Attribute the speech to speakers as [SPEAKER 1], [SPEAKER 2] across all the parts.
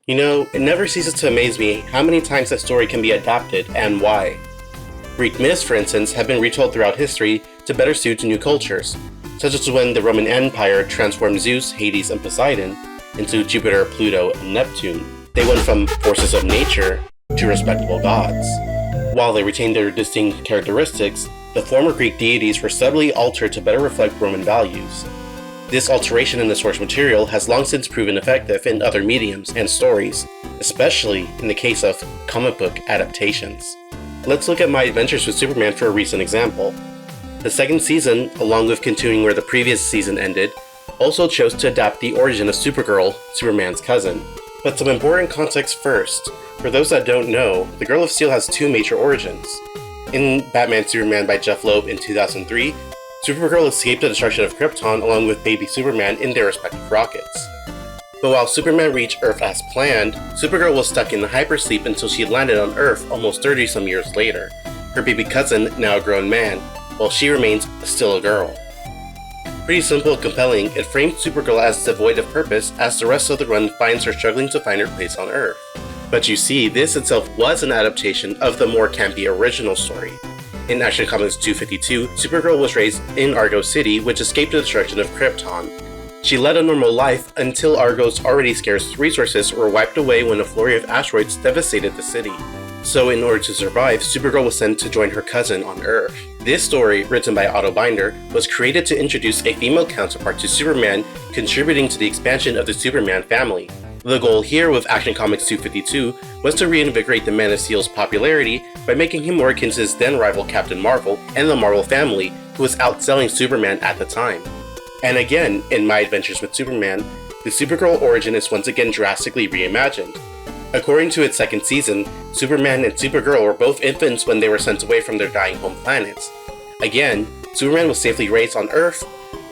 [SPEAKER 1] You know, it never ceases to amaze me how many times a story can be adapted and why. Greek myths, for instance, have been retold throughout history to better suit new cultures, such as when the Roman Empire transformed Zeus, Hades, and Poseidon into Jupiter, Pluto, and Neptune. They went from forces of nature to respectable gods. While they retained their distinct characteristics, the former Greek deities were subtly altered to better reflect Roman values. This alteration in the source material has long since proven effective in other mediums and stories, especially in the case of comic book adaptations. Let's look at My Adventures with Superman for a recent example. The second season, along with continuing where the previous season ended, also chose to adapt the origin of Supergirl, Superman's cousin. But some important context first. For those that don't know, the Girl of Steel has two major origins. In Batman Superman by Jeff Loeb in 2003, Supergirl escaped the destruction of Krypton along with baby Superman in their respective rockets. But while Superman reached Earth as planned, Supergirl was stuck in hypersleep until she landed on Earth almost 30-some years later, her baby cousin now a grown man, while she remains still a girl. Pretty simple and compelling, it frames Supergirl as devoid of purpose as the rest of the run finds her struggling to find her place on Earth. But you see, this itself was an adaptation of the more campy original story. In Action Comics 252, Supergirl was raised in Argo City, which escaped the destruction of Krypton. She led a normal life until Argo's already scarce resources were wiped away when a flurry of asteroids devastated the city. So in order to survive, Supergirl was sent to join her cousin on Earth. This story, written by Otto Binder, was created to introduce a female counterpart to Superman, contributing to the expansion of the Superman family. The goal here with Action Comics 252 was to reinvigorate the Man of Steel's popularity by making him more akin to his then-rival Captain Marvel and the Marvel family, who was outselling Superman at the time. And again, in My Adventures with Superman, the Supergirl origin is once again drastically reimagined. According to its second season, Superman and Supergirl were both infants when they were sent away from their dying home planets. Again, Superman was safely raised on Earth,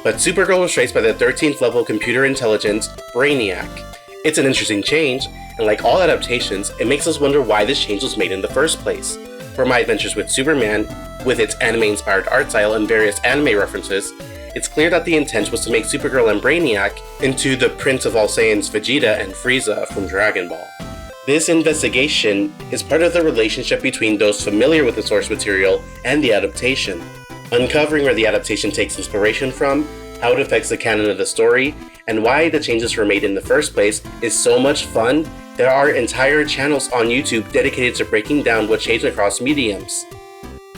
[SPEAKER 1] but Supergirl was raised by the 13th level computer intelligence, Brainiac. It's an interesting change, and like all adaptations, it makes us wonder why this change was made in the first place. For My Adventures with Superman, with its anime-inspired art style and various anime references, it's clear that the intent was to make Supergirl and Brainiac into the Prince of All Saiyans Vegeta and Frieza from Dragon Ball. This investigation is part of the relationship between those familiar with the source material and the adaptation. Uncovering where the adaptation takes inspiration from, how it affects the canon of the story, and why the changes were made in the first place is so much fun. There are entire channels on YouTube dedicated to breaking down what changed across mediums.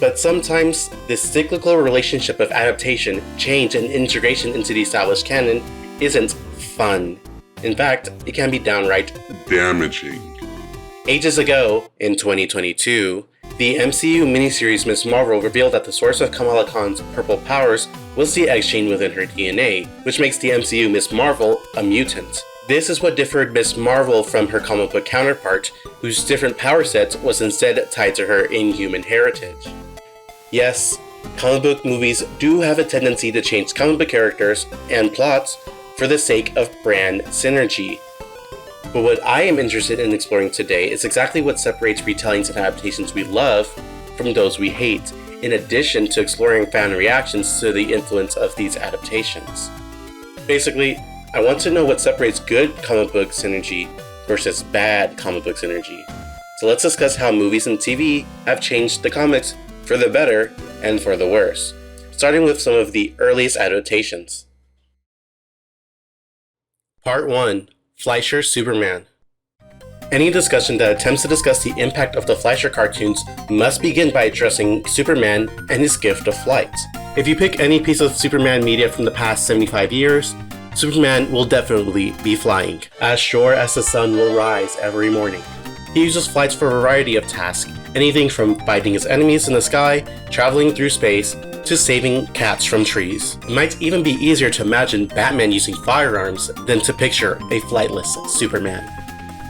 [SPEAKER 1] But sometimes, this cyclical relationship of adaptation, change, and integration into the established canon isn't fun. In fact, it can be downright
[SPEAKER 2] damaging.
[SPEAKER 1] Ages ago, in 2022, the MCU miniseries Ms. Marvel revealed that the source of Kamala Khan's purple powers was the X gene within her DNA, which makes the MCU Ms. Marvel a mutant. This is what differed Ms. Marvel from her comic book counterpart, whose different power set was instead tied to her inhuman heritage. Yes, comic book movies do have a tendency to change comic book characters and plots for the sake of brand synergy. But what I am interested in exploring today is exactly what separates retellings and adaptations we love from those we hate, in addition to exploring fan reactions to the influence of these adaptations. Basically, I want to know what separates good comic book synergy versus bad comic book synergy. So let's discuss how movies and TV have changed the comics for the better and for the worse, starting with some of the earliest adaptations. Part 1. Fleischer's Superman. Any discussion that attempts to discuss the impact of the Fleischer cartoons must begin by addressing Superman and his gift of flight. If you pick any piece of Superman media from the past 75 years, Superman will definitely be flying, as sure as the sun will rise every morning. He uses flights for a variety of tasks, anything from fighting his enemies in the sky, traveling through space, to saving cats from trees. It might even be easier to imagine Batman using firearms than to picture a flightless Superman.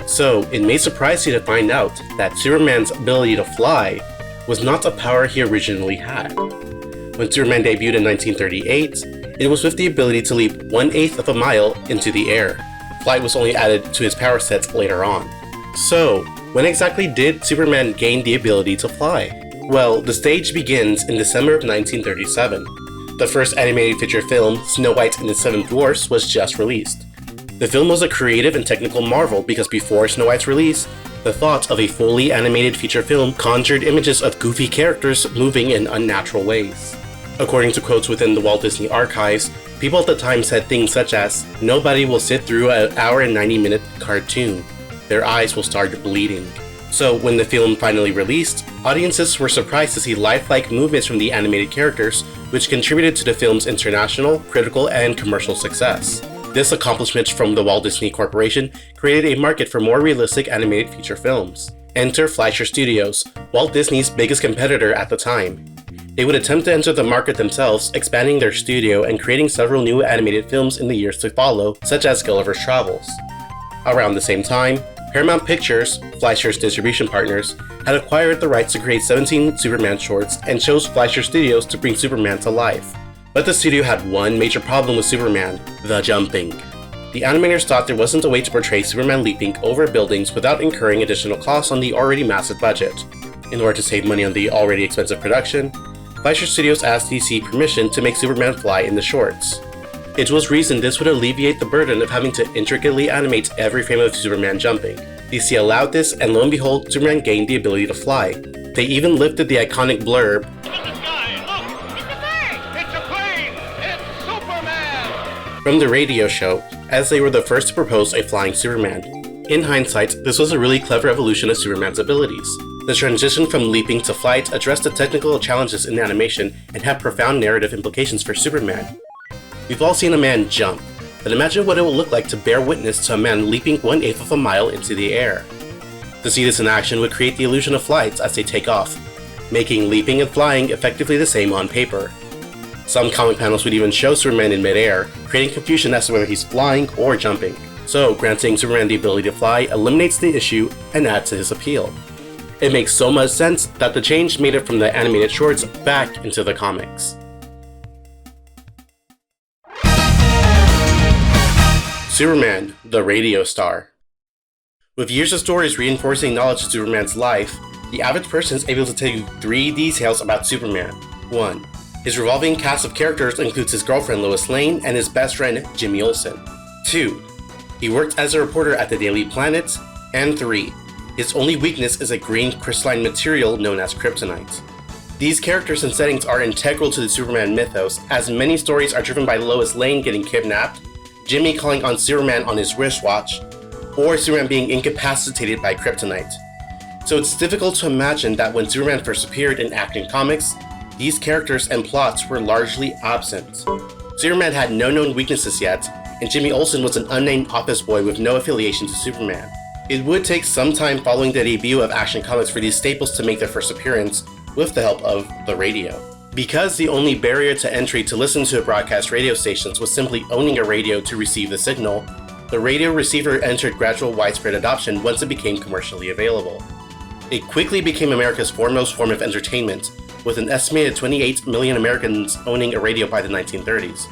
[SPEAKER 1] So, it may surprise you to find out that Superman's ability to fly was not a power he originally had. When Superman debuted in 1938, it was with the ability to leap 1/8 of a mile into the air. Flight was only added to his power sets later on. So, when exactly did Superman gain the ability to fly? Well, the stage begins in December of 1937. The first animated feature film, Snow White and the Seven Dwarfs, was just released. The film was a creative and technical marvel because before Snow White's release, the thought of a fully animated feature film conjured images of goofy characters moving in unnatural ways. According to quotes within the Walt Disney Archives, people at the time said things such as, "Nobody will sit through an hour and 90-minute cartoon. Their eyes will start bleeding." So when the film finally released, audiences were surprised to see lifelike movements from the animated characters, which contributed to the film's international, critical, and commercial success. This accomplishment from the Walt Disney Corporation created a market for more realistic animated feature films. Enter Fleischer Studios, Walt Disney's biggest competitor at the time. They would attempt to enter the market themselves, expanding their studio and creating several new animated films in the years to follow, such as Gulliver's Travels. Around the same time, Paramount Pictures, Fleischer's distribution partners, had acquired the rights to create 17 Superman shorts and chose Fleischer Studios to bring Superman to life. But the studio had one major problem with Superman: the jumping. The animators thought there wasn't a way to portray Superman leaping over buildings without incurring additional costs on the already massive budget. In order to save money on the already expensive production, Fleischer Studios asked DC permission to make Superman fly in the shorts. It was reasoned this would alleviate the burden of having to intricately animate every frame of Superman jumping. DC allowed this, and lo and behold, Superman gained the ability to fly. They even lifted the iconic blurb, from the radio show, as they were the first to propose a flying Superman. In hindsight, this was a really clever evolution of Superman's abilities. The transition from leaping to flight addressed the technical challenges in animation and had profound narrative implications for Superman. We've all seen a man jump, but imagine what it will look like to bear witness to a man leaping 1/8 of a mile into the air. To see this in action would create the illusion of flight as they take off, making leaping and flying effectively the same on paper. Some comic panels would even show Superman in midair, creating confusion as to whether he's flying or jumping. So, granting Superman the ability to fly eliminates the issue and adds to his appeal. It makes so much sense that the change made it from the animated shorts back into the comics. Superman, the radio star. With years of stories reinforcing knowledge of Superman's life, the average person is able to tell you 3 details about Superman. 1. His revolving cast of characters includes his girlfriend Lois Lane and his best friend Jimmy Olsen. 2. He worked as a reporter at the Daily Planet. And 3. His only weakness is a green crystalline material known as kryptonite. These characters and settings are integral to the Superman mythos, as many stories are driven by Lois Lane getting kidnapped, Jimmy calling on Superman on his wristwatch, or Superman being incapacitated by kryptonite. So it's difficult to imagine that when Superman first appeared in Action Comics, these characters and plots were largely absent. Superman had no known weaknesses yet, and Jimmy Olsen was an unnamed office boy with no affiliation to Superman. It would take some time following the debut of Action Comics for these staples to make their first appearance, with the help of the radio. Because the only barrier to entry to listen to broadcast radio stations was simply owning a radio to receive the signal, the radio receiver entered gradual widespread adoption once it became commercially available. It quickly became America's foremost form of entertainment, with an estimated 28 million Americans owning a radio by the 1930s.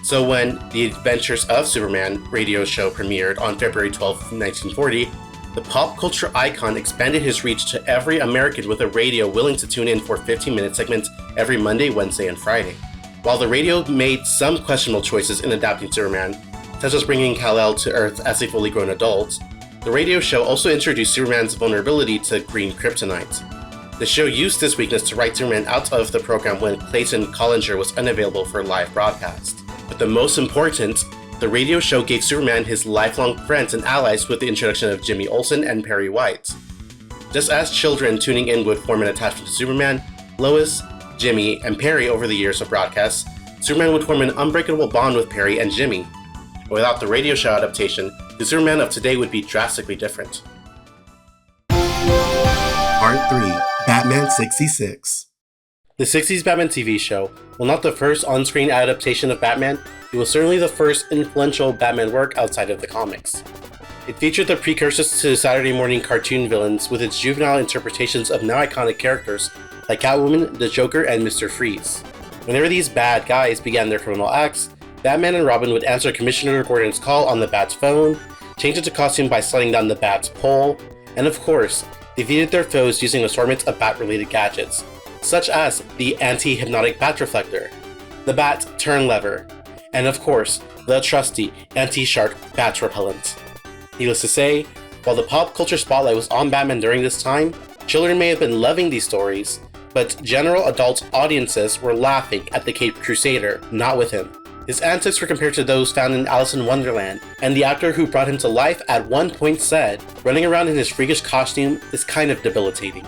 [SPEAKER 1] So when The Adventures of Superman radio show premiered on February 12, 1940, the pop culture icon expanded his reach to every American with a radio willing to tune in for 15-minute segments every Monday, Wednesday, and Friday. While the radio made some questionable choices in adapting Superman, such as bringing Kal-El to Earth as a fully grown adult, the radio show also introduced Superman's vulnerability to green kryptonite. The show used this weakness to write Superman out of the program when Clayton Collinger was unavailable for live broadcast. But the most important, the radio show gave Superman his lifelong friends and allies with the introduction of Jimmy Olsen and Perry White. Just as children tuning in would form an attachment to Superman, Lois, Jimmy, and Perry over the years of broadcasts, Superman would form an unbreakable bond with Perry and Jimmy. Without the radio show adaptation, the Superman of today would be drastically different. Part 3. Batman 66. The 60s Batman TV show, while not the first on-screen adaptation of Batman, it was certainly the first influential Batman work outside of the comics. It featured the precursors to Saturday morning cartoon villains with its juvenile interpretations of now iconic characters like Catwoman, the Joker, and Mr. Freeze. Whenever these bad guys began their criminal acts, Batman and Robin would answer Commissioner Gordon's call on the Bat's phone, change into costume by sliding down the Bat's pole, and of course, defeated their foes using assortments of Bat-related gadgets, such as the anti-hypnotic Bat Reflector, the Bat Turn Lever, and of course, the trusty anti-shark bat repellent. Needless to say, while the pop culture spotlight was on Batman during this time, children may have been loving these stories, but general adult audiences were laughing at the Caped Crusader, not with him. His antics were compared to those found in Alice in Wonderland, and the actor who brought him to life at one point said, "Running around in his freakish costume is kind of debilitating."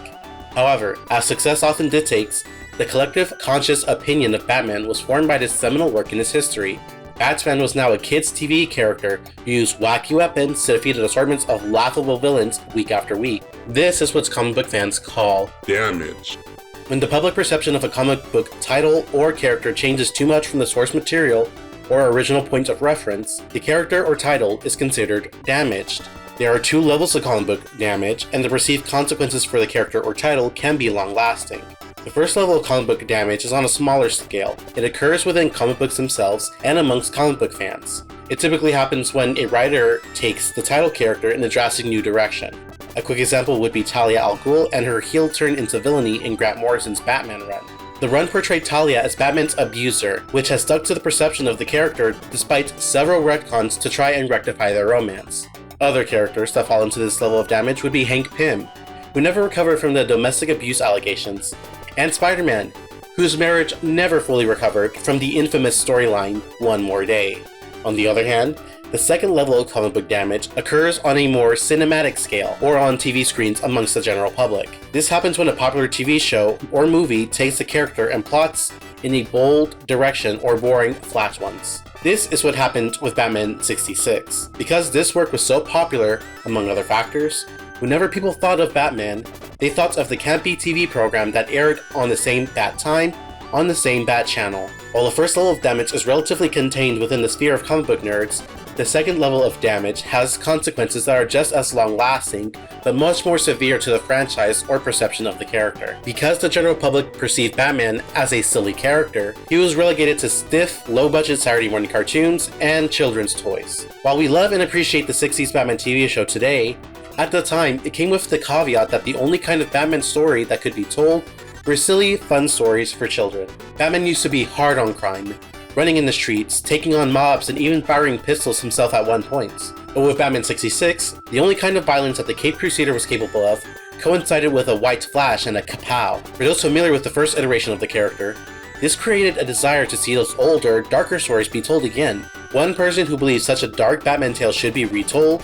[SPEAKER 1] However, as success often dictates, the collective conscious opinion of Batman was formed by this seminal work in his history. Batman was now a kids' TV character who used wacky weapons to defeat assortments of laughable villains week after week. This is what comic book fans call damage. When the public perception of a comic book title or character changes too much from the source material or original point of reference, the character or title is considered damaged. There are two levels of comic book damage, and the perceived consequences for the character or title can be long-lasting. The first level of comic book damage is on a smaller scale. It occurs within comic books themselves and amongst comic book fans. It typically happens when a writer takes the title character in a drastic new direction. A quick example would be Talia al Ghul and her heel turn into villainy in Grant Morrison's Batman run. The run portrayed Talia as Batman's abuser, which has stuck to the perception of the character despite several retcons to try and rectify their romance. Other characters that fall into this level of damage would be Hank Pym, who never recovered from the domestic abuse allegations, and Spider-Man, whose marriage never fully recovered from the infamous storyline One More Day. On the other hand, the second level of comic book damage occurs on a more cinematic scale, or on TV screens amongst the general public. This happens when a popular TV show or movie takes a character and plots in a bold direction or boring flat ones. This is what happened with Batman 66. Because this work was so popular, among other factors, whenever people thought of Batman, they thought of the campy TV program that aired on the same Bat time, on the same Bat channel. While the first level of damage is relatively contained within the sphere of comic book nerds, the second level of damage has consequences that are just as long-lasting, but much more severe to the franchise or perception of the character. Because the general public perceived Batman as a silly character, he was relegated to stiff, low-budget Saturday morning cartoons and children's toys. While we love and appreciate the 60s Batman TV show today, at the time, it came with the caveat that the only kind of Batman story that could be told were silly, fun stories for children. Batman used to be hard on crime, running in the streets, taking on mobs, and even firing pistols himself at one point. But with Batman 66, the only kind of violence that the Caped Crusader was capable of coincided with a white flash and a kapow. For those familiar with the first iteration of the character, this created a desire to see those older, darker stories be told again. One person who believed such a dark Batman tale should be retold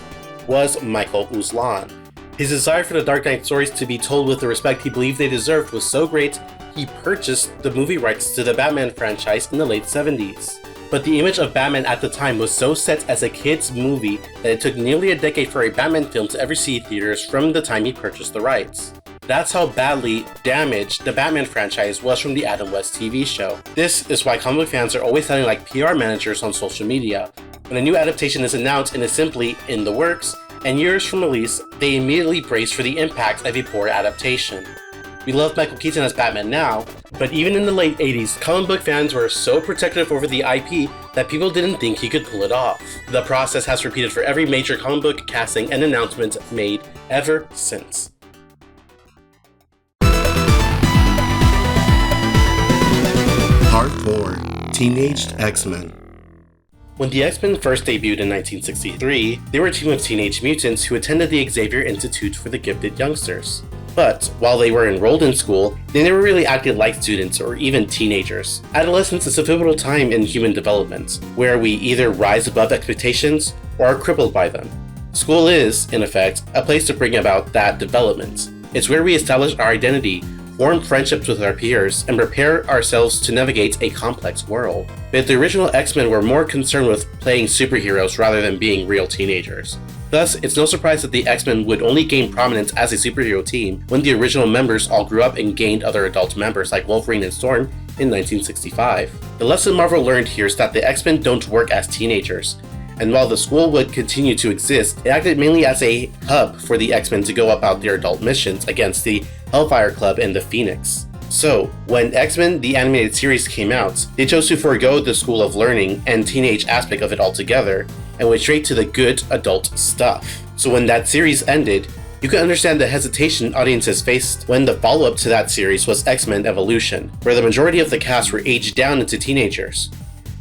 [SPEAKER 1] was Michael Uslan. His desire for the Dark Knight stories to be told with the respect he believed they deserved was so great, he purchased the movie rights to the Batman franchise in the late 70s. But the image of Batman at the time was so set as a kid's movie that it took nearly a decade for a Batman film to ever see theaters from the time he purchased the rights. That's how badly damaged the Batman franchise was from the Adam West TV show. This is why comic book fans are always sounding like PR managers on social media. When a new adaptation is announced and is simply in the works, and years from release, they immediately brace for the impact of a poor adaptation. We love Michael Keaton as Batman now, but even in the late 80s, comic book fans were so protective over the IP that people didn't think he could pull it off. The process has repeated for every major comic book casting and announcement made ever since. Part 4: Teenaged X-Men. When the X-Men first debuted in 1963, they were a team of teenage mutants who attended the Xavier Institute for the Gifted Youngsters. But while they were enrolled in school, they never really acted like students or even teenagers. Adolescence is a pivotal time in human development, where we either rise above expectations or are crippled by them. School is, in effect, a place to bring about that development. It's where we establish our identity, form friendships with our peers, and prepare ourselves to navigate a complex world. But the original X-Men were more concerned with playing superheroes rather than being real teenagers. Thus, it's no surprise that the X-Men would only gain prominence as a superhero team when the original members all grew up and gained other adult members like Wolverine and Storm in 1965. The lesson Marvel learned here is that the X-Men don't work as teenagers, and while the school would continue to exist, it acted mainly as a hub for the X-Men to go about their adult missions against the Hellfire Club and the Phoenix. So, when X-Men the Animated Series came out, they chose to forego the school of learning and teenage aspect of it altogether, and went straight to the good adult stuff. So when that series ended, you can understand the hesitation audiences faced when the follow-up to that series was X-Men Evolution, where the majority of the cast were aged down into teenagers.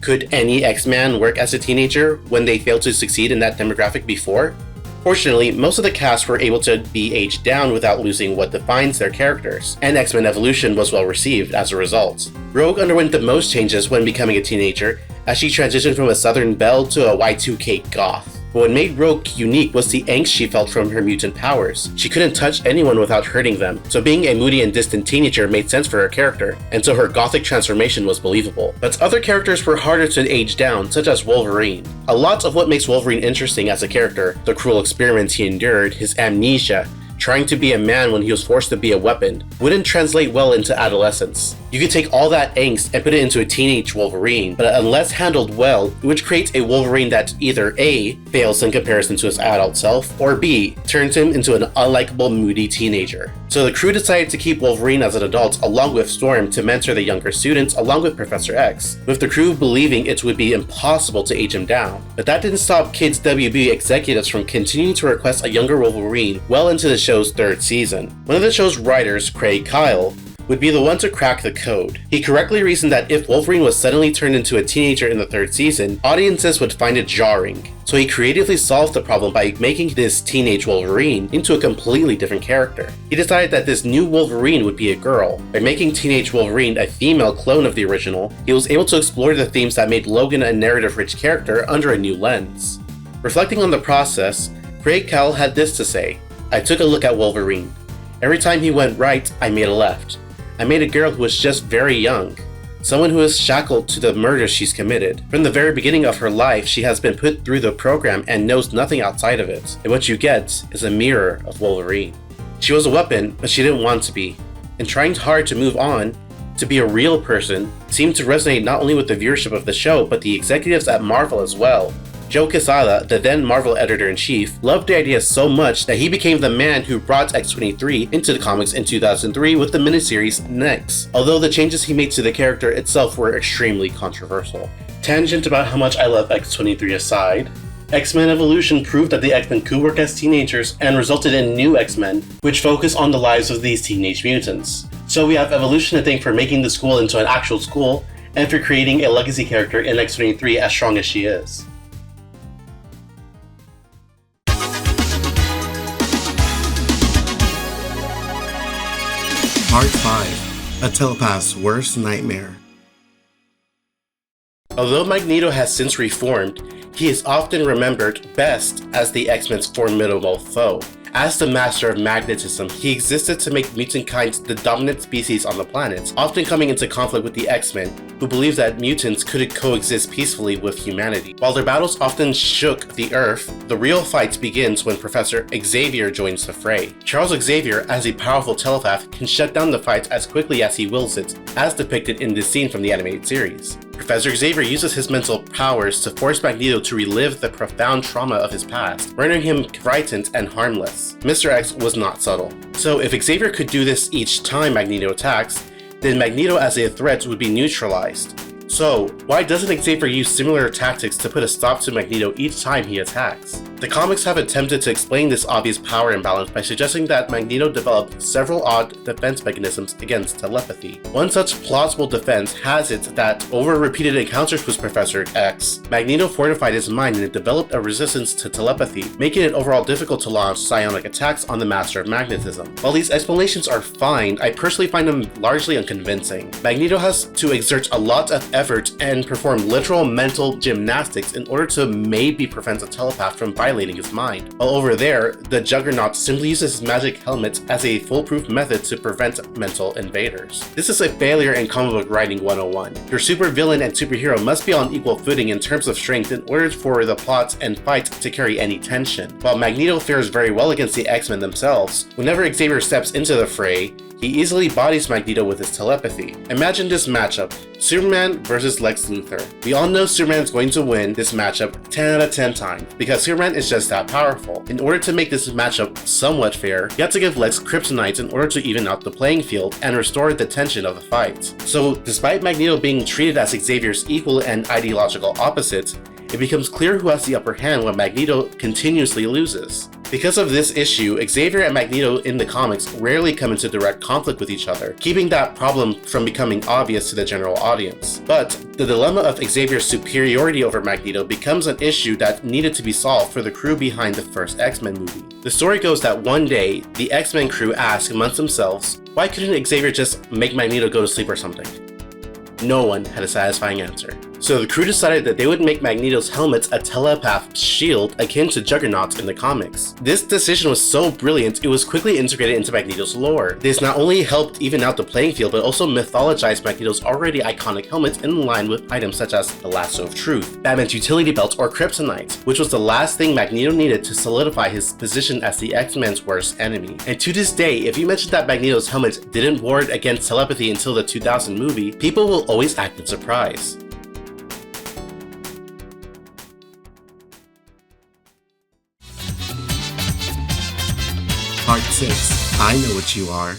[SPEAKER 1] Could any X-Man work as a teenager when they failed to succeed in that demographic before? Fortunately, most of the cast were able to be aged down without losing what defines their characters, and X-Men Evolution was well received as a result. Rogue underwent the most changes when becoming a teenager, as she transitioned from a Southern belle to a Y2K goth. But what made Rogue unique was the angst she felt from her mutant powers. She couldn't touch anyone without hurting them, so being a moody and distant teenager made sense for her character, and so her gothic transformation was believable. But other characters were harder to age down, such as Wolverine. A lot of what makes Wolverine interesting as a character, the cruel experiments he endured, his amnesia, trying to be a man when he was forced to be a weapon, wouldn't translate well into adolescence. You could take all that angst and put it into a teenage Wolverine, but unless handled well, it would create a Wolverine that either A, fails in comparison to his adult self, or B, turns him into an unlikable, moody teenager. So the crew decided to keep Wolverine as an adult along with Storm to mentor the younger students along with Professor X, with the crew believing it would be impossible to age him down. But that didn't stop Kids WB executives from continuing to request a younger Wolverine well into the show's third season. One of the show's writers, Craig Kyle, would be the one to crack the code. He correctly reasoned that if Wolverine was suddenly turned into a teenager in the third season, audiences would find it jarring. So he creatively solved the problem by making this teenage Wolverine into a completely different character. He decided that this new Wolverine would be a girl. By making teenage Wolverine a female clone of the original, he was able to explore the themes that made Logan a narrative-rich character under a new lens. Reflecting on the process, Craig Kyle had this to say: "I took a look at Wolverine. Every time he went right, I made a left. I made a girl who was just very young. Someone who is shackled to the murders she's committed. From the very beginning of her life, she has been put through the program and knows nothing outside of it. And what you get is a mirror of Wolverine. She was a weapon, but she didn't want to be. And trying hard to move on, to be a real person, seemed to resonate not only with the viewership of the show, but the executives at Marvel as well. Joe Quesada, the then Marvel editor-in-chief, loved the idea so much that he became the man who brought X-23 into the comics in 2003 with the miniseries Next, although the changes he made to the character itself were extremely controversial. Tangent about how much I love X-23 aside, X-Men Evolution proved that the X-Men could work as teenagers and resulted in new X-Men, which focus on the lives of these teenage mutants. So we have Evolution to thank for making the school into an actual school, and for creating a legacy character in X-23 as strong as she is.
[SPEAKER 2] Part 5. A Telepath's Worst Nightmare.
[SPEAKER 1] Although Magneto has since reformed, he is often remembered best as the X-Men's formidable foe. As the master of magnetism, he existed to make mutant kind the dominant species on the planet, often coming into conflict with the X-Men, who believed that mutants couldn't coexist peacefully with humanity. While their battles often shook the Earth, the real fight begins when Professor Xavier joins the fray. Charles Xavier, as a powerful telepath, can shut down the fight as quickly as he wills it, as depicted in this scene from the animated series. Professor Xavier uses his mental powers to force Magneto to relive the profound trauma of his past, rendering him frightened and harmless. Mr. X was not subtle. So if Xavier could do this each time Magneto attacks, then Magneto as a threat would be neutralized. So why doesn't Xavier use similar tactics to put a stop to Magneto each time he attacks? The comics have attempted to explain this obvious power imbalance by suggesting that Magneto developed several odd defense mechanisms against telepathy. One such plausible defense has it that over repeated encounters with Professor X, Magneto fortified his mind and developed a resistance to telepathy, making it overall difficult to launch psionic attacks on the Master of Magnetism. While these explanations are fine, I personally find them largely unconvincing. Magneto has to exert a lot of effort and perform literal mental gymnastics in order to maybe prevent a telepath from violating his mind. While over there, the Juggernaut simply uses his magic helmet as a foolproof method to prevent mental invaders. This is a failure in comic book writing 101. Your supervillain and superhero must be on equal footing in terms of strength in order for the plot and fight to carry any tension. While Magneto fares very well against the X-Men themselves, whenever Xavier steps into the fray, he easily bodies Magneto with his telepathy. Imagine this matchup: Superman versus Lex Luthor. We all know Superman's going to win this matchup 10 out of 10 times, because Superman is just that powerful. In order to make this matchup somewhat fair, you have to give Lex kryptonite in order to even out the playing field and restore the tension of the fight. So despite Magneto being treated as Xavier's equal and ideological opposite, it becomes clear who has the upper hand when Magneto continuously loses. Because of this issue, Xavier and Magneto in the comics rarely come into direct conflict with each other, keeping that problem from becoming obvious to the general audience. But the dilemma of Xavier's superiority over Magneto becomes an issue that needed to be solved for the crew behind the first X-Men movie. The story goes that one day, the X-Men crew asked amongst themselves, why couldn't Xavier just make Magneto go to sleep or something? No one had a satisfying answer. So the crew decided that they would make Magneto's helmets a telepath shield akin to Juggernaut in the comics. This decision was so brilliant, it was quickly integrated into Magneto's lore. This not only helped even out the playing field, but also mythologized Magneto's already iconic helmet in line with items such as the Lasso of Truth, Batman's utility belt, or Kryptonite, which was the last thing Magneto needed to solidify his position as the X-Men's worst enemy. And to this day, if you mention that Magneto's helmet didn't ward against telepathy until the 2000 movie, people will always act in surprise.
[SPEAKER 2] Part 6. I Know What You Are.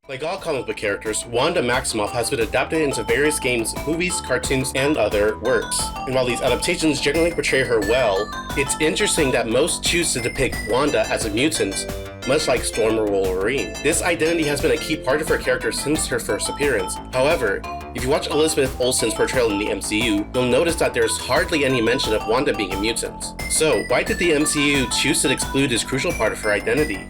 [SPEAKER 1] Like all comic book characters, Wanda Maximoff has been adapted into various games, movies, cartoons, and other works. And while these adaptations generally portray her well, it's interesting that most choose to depict Wanda as a mutant, much like Storm or Wolverine. This identity has been a key part of her character since her first appearance. However, if you watch Elizabeth Olsen's portrayal in the MCU, you'll notice that there's hardly any mention of Wanda being a mutant. So, why did the MCU choose to exclude this crucial part of her identity?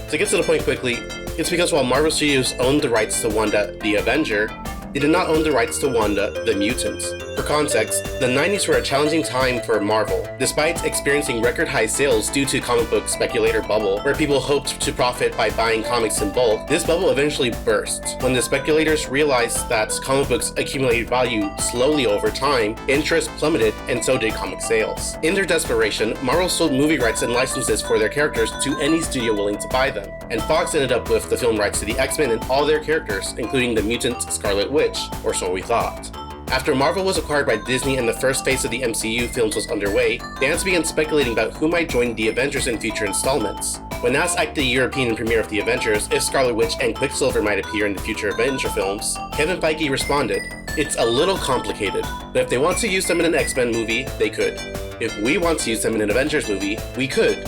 [SPEAKER 1] To get to the point quickly, it's because while Marvel Studios owned the rights to Wanda the Avenger, they did not own the rights to Wanda the Mutant. For context, the 90s were a challenging time for Marvel, despite experiencing record high sales due to comic book speculator bubble, where people hoped to profit by buying comics in bulk. This bubble eventually burst. When the speculators realized that comic books accumulated value slowly over time, interest plummeted and so did comic sales. In their desperation, Marvel sold movie rights and licenses for their characters to any studio willing to buy them, and Fox ended up with the film rights to the X-Men and all their characters, including the mutant Scarlet Witch, or so we thought. After Marvel was acquired by Disney and the first phase of the MCU films was underway, fans began speculating about who might join the Avengers in future installments. When asked at the European premiere of the Avengers if Scarlet Witch and Quicksilver might appear in the future Avenger films, Kevin Feige responded, "It's a little complicated, but if they want to use them in an X-Men movie, they could. If we want to use them in an Avengers movie, we could.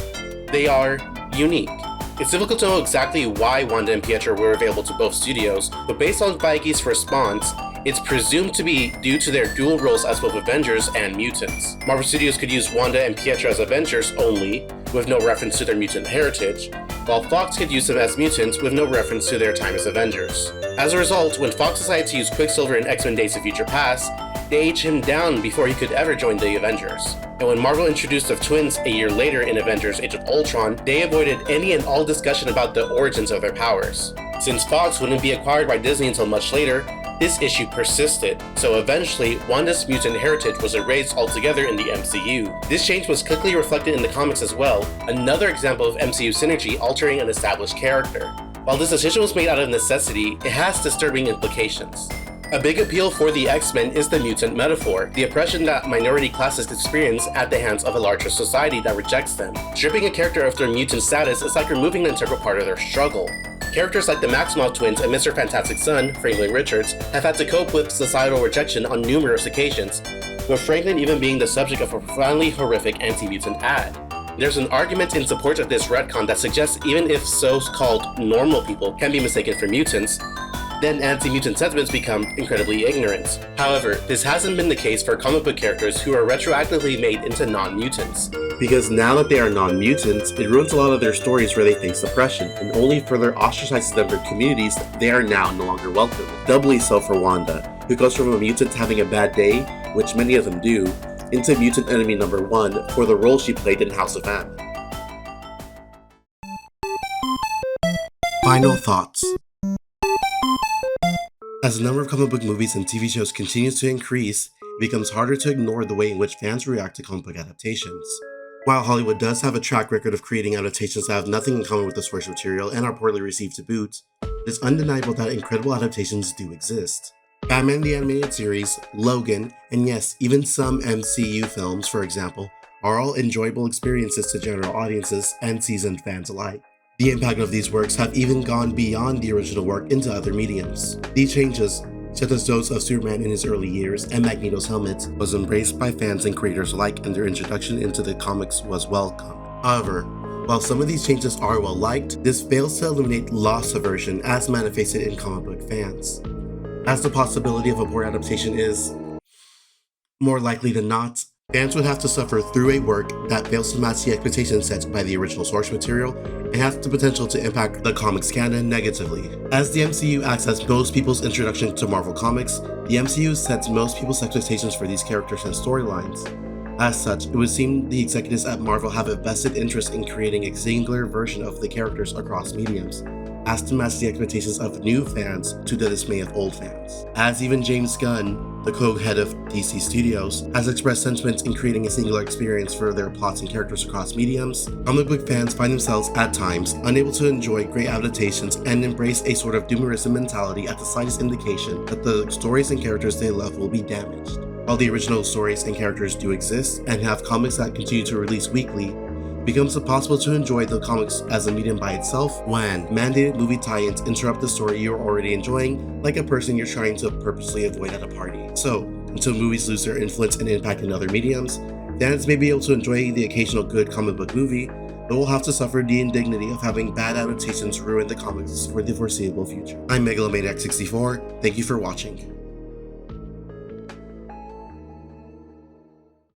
[SPEAKER 1] They are unique." It's difficult to know exactly why Wanda and Pietro were available to both studios, but based on Feige's response, it's presumed to be due to their dual roles as both Avengers and mutants. Marvel Studios could use Wanda and Pietro as Avengers only, with no reference to their mutant heritage, while Fox could use them as mutants with no reference to their time as Avengers. As a result, when Fox decided to use Quicksilver in X-Men Days of Future Past, they aged him down before he could ever join the Avengers. And when Marvel introduced the twins a year later in Avengers Age of Ultron, they avoided any and all discussion about the origins of their powers. Since Fox wouldn't be acquired by Disney until much later, this issue persisted, so eventually Wanda's mutant heritage was erased altogether in the MCU. This change was quickly reflected in the comics as well, another example of MCU synergy altering an established character. While this decision was made out of necessity, it has disturbing implications. A big appeal for the X-Men is the mutant metaphor, the oppression that minority classes experience at the hands of a larger society that rejects them. Stripping a character of their mutant status is like removing an integral part of their struggle. Characters like the Maximoff twins and Mr. Fantastic's son, Franklin Richards, have had to cope with societal rejection on numerous occasions, with Franklin even being the subject of a profoundly horrific anti-mutant ad. There's an argument in support of this retcon that suggests even if so-called normal people can be mistaken for mutants, then anti-mutant sentiments become incredibly ignorant. However, this hasn't been the case for comic book characters who are retroactively made into non-mutants.
[SPEAKER 2] Because now that they are non-mutants, it ruins a lot of their stories where they face oppression, and only further ostracizes them from communities they are now no longer welcome. Doubly so for Wanda, who goes from a mutant having a bad day, which many of them do, into mutant enemy number 1 for the role she played in House of M. Final thoughts. As the number of comic book movies and TV shows continues to increase, it becomes harder to ignore the way in which fans react to comic book adaptations. While Hollywood does have a track record of creating adaptations that have nothing in common with the source material and are poorly received to boot, it is undeniable that incredible adaptations do exist. Batman the Animated Series, Logan, and yes, even some MCU films, for example, are all enjoyable experiences to general audiences and seasoned fans alike. The impact of these works have even gone beyond the original work into other mediums. These changes, such as those of Superman in his early years and Magneto's helmet, was embraced by fans and creators alike, and their introduction into the comics was welcome. However, while some of these changes are well liked, this fails to eliminate loss aversion as manifested in comic book fans, as the possibility of a poor adaptation is more likely than not. Fans would have to suffer through a work that fails to match the expectations set by the original source material and has the potential to impact the comics canon negatively. As the MCU acts as most people's introduction to Marvel Comics, the MCU sets most people's expectations for these characters and storylines. As such, it would seem the executives at Marvel have a vested interest in creating a singular version of the characters across mediums, as to match the expectations of new fans to the dismay of old fans. As even James Gunn, the co-head of DC Studios, has expressed sentiments in creating a singular experience for their plots and characters across mediums, comic book fans find themselves at times unable to enjoy great adaptations and embrace a sort of doomerism mentality at the slightest indication that the stories and characters they love will be damaged. While the original stories and characters do exist and have comics that continue to release weekly, it becomes impossible to enjoy the comics as a medium by itself when mandated movie tie-ins interrupt the story you're already enjoying, like a person you're trying to purposely avoid at a party. So, until movies lose their influence and impact in other mediums, fans may be able to enjoy the occasional good comic book movie, but will have to suffer the indignity of having bad adaptations ruin the comics for the foreseeable future. I'm Megalomaniac64, thank you for watching.